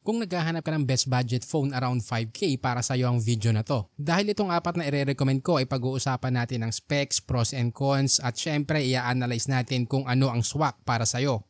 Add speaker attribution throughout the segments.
Speaker 1: Kung naghahanap ka ng best budget phone around 5K para sa iyo ang video na to. Dahil itong apat na i-recommend ko ay pag-uusapan natin ang specs, pros and cons at syempre i-analyze natin kung ano ang swak para sa iyo.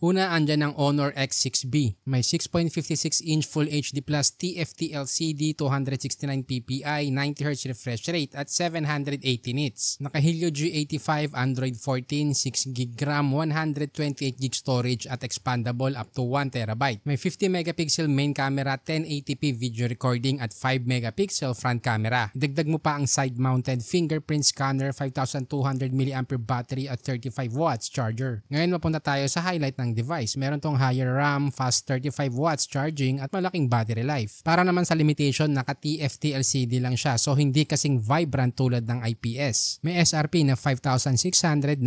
Speaker 1: Una, andyan ang Honor X6B. May 6.56-inch Full HD Plus TFT LCD, 269 ppi, 90Hz refresh rate at 780 nits. Naka-Helio G85, Android 14, 6GB RAM, 128GB storage at expandable up to 1TB. May 50MP main camera, 1080p video recording at 5MP front camera. Dagdag mo pa ang side-mounted fingerprint scanner, 5200mAh battery at 35W charger. Ngayon mapunta tayo sa highlight ng device. Meron tong higher RAM, fast 35W charging at malaking battery life. Para naman sa limitation, naka TFT LCD lang siya so hindi kasing vibrant tulad ng IPS. May SRP na 5,699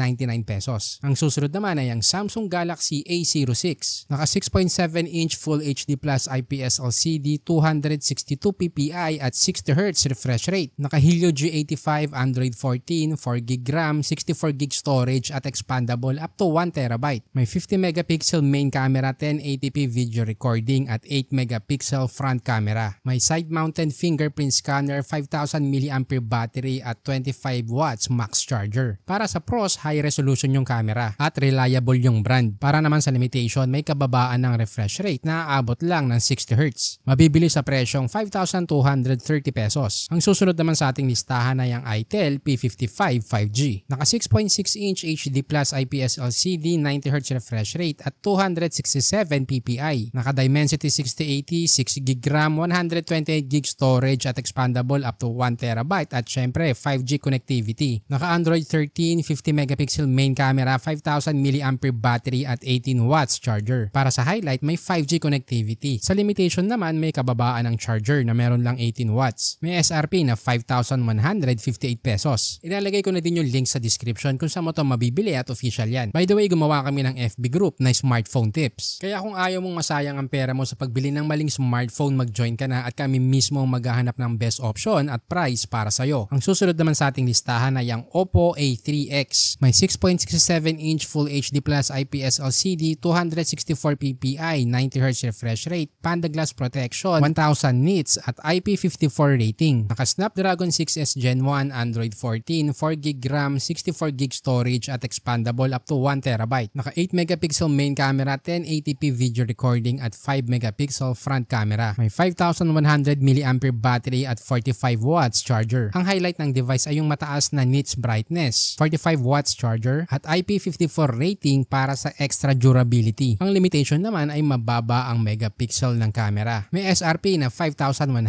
Speaker 1: pesos. Ang susunod naman ay ang Samsung Galaxy A06. Naka 6.7-inch Full HD Plus IPS LCD, 262 ppi at 60Hz refresh rate. Naka Helio G85, Android 14, 4GB RAM, 64GB storage at expandable up to 1TB. May 50MP main camera, 1080p video recording at 8MP front camera. May side-mounted fingerprint scanner, 5000mAh battery at 25W max charger. Para sa pros, high resolution yung camera at reliable yung brand. Para naman sa limitation, may kababaan ng refresh rate na aabot lang ng 60Hz. Mabibili sa presyong 5,230 pesos. Ang susunod naman sa ating listahan ay ang itel P55 5G. Naka 6.6-inch HD Plus IPS LCD, 90Hz refresh rate at 267 ppi. Naka Dimensity 6080, 6GB RAM, 128GB storage at expandable up to 1TB at syempre 5G connectivity. Naka Android 13, 50MP main camera, 5000mAh battery at 18W charger. Para sa highlight, may 5G connectivity. Sa limitation naman, may kababaan ng charger na meron lang 18W. May SRP na 5,158 pesos. Ilalagay ko na din yung link sa description kung saan mo ito mabibili at official yan. By the way, gumawa kami ng FB group na smartphone tips. Kaya kung ayaw mong masayang ang pera mo sa pagbili ng maling smartphone, mag-join ka na at kami mismo maghahanap ng best option at price para sa'yo. Ang susunod naman sa ating listahan ay ang Oppo A3X. May 6.67-inch Full HD Plus IPS LCD, 264 ppi, 90Hz refresh rate, Panda Glass protection, 1000 nits at IP54 rating. Naka Snapdragon 6S Gen 1, Android 14, 4GB RAM, 64GB storage at expandable up to 1TB. Naka 8MP main camera, 1080p video recording at 5MP front camera. May 5100mAh battery at 45W charger. Ang highlight ng device ay yung mataas na nits brightness, 45W charger at IP54 rating para sa extra durability. Ang limitation naman ay mababa ang megapixel ng camera. May SRP na 5,169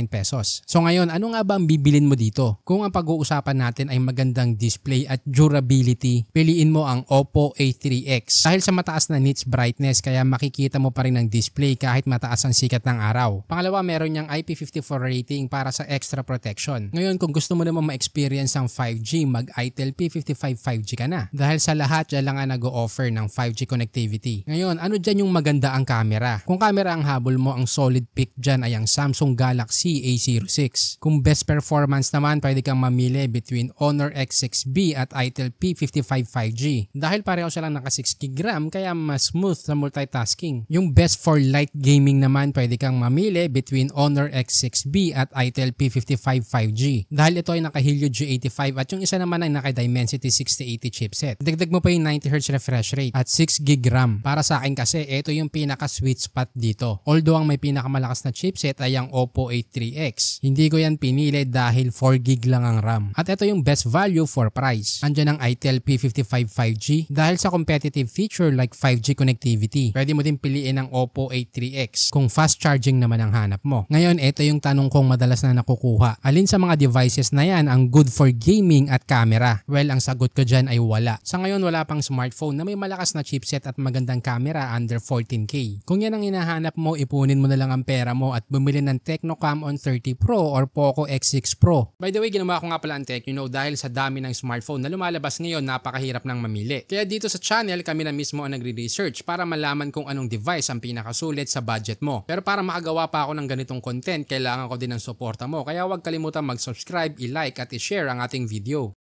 Speaker 1: pesos. So ngayon, ano nga ba ang bibilin mo dito? Kung ang pag-uusapan natin ay magandang display at durability, piliin mo ang Oppo A3X. Dahil sa mataas na nits brightness kaya makikita mo pa rin ang display kahit mataas ang sikat ng araw. Pangalawa, meron niyang IP54 rating para sa extra protection. Ngayon, kung gusto mo naman ma-experience ang 5G, mag-itel P55 5G ka na. Dahil sa lahat, dyan lang nga nag-o-offer ng 5G connectivity. Ngayon, ano dyan yung maganda ang camera? Kung camera ang habol mo, ang solid pick dyan ay ang Samsung Galaxy A06. Kung best performance naman, pwede kang mamili between Honor X6B at itel P55 5G. Dahil pareho silang naka 6GB RAM kaya mas smooth sa multitasking. Yung best for light gaming naman, pwede kang mamili between Honor X6B at itel P55 5G. Dahil ito ay naka Helio G85 at yung isa naman ay naka Dimensity 6080 chipset. Dagdag mo pa yung 90Hz refresh rate at 6GB RAM. Para sa akin kasi, ito yung pinaka sweet spot dito. Although ang may pinakamalakas na chipset ay ang Oppo A3X. Hindi ko yan pinili dahil 4GB lang ang RAM. At ito yung best value for price. Andyan ang itel P55 5G dahil sa competitive feature like 5G connectivity. Pwede mo din piliin ang Oppo A3X kung fast charging naman ang hanap mo. Ngayon, ito yung tanong kong madalas na nakukuha. Alin sa mga devices na yan ang good for gaming at camera? Well, ang sagot ko dyan ay wala. Sa ngayon, wala pang smartphone na may malakas na chipset at magandang camera under 14K. Kung yan ang hinahanap mo, ipunin mo na lang ang pera mo at bumili ng Tecno Camon 30 Pro or Poco X6 Pro. By the way, ginawa ko nga pala ang Tecno dahil sa dami ng smartphone na lumalabas ngayon, napakahirap ng mamili. Kaya dito sa channel, kami na mismo ang nagre-research para malaman kung anong device ang pinakasulit sa budget mo. Pero para makagawa pa ako ng ganitong content, kailangan ko din ng suporta mo. Kaya huwag kalimutan mag-subscribe, i-like at i-share ang ating video.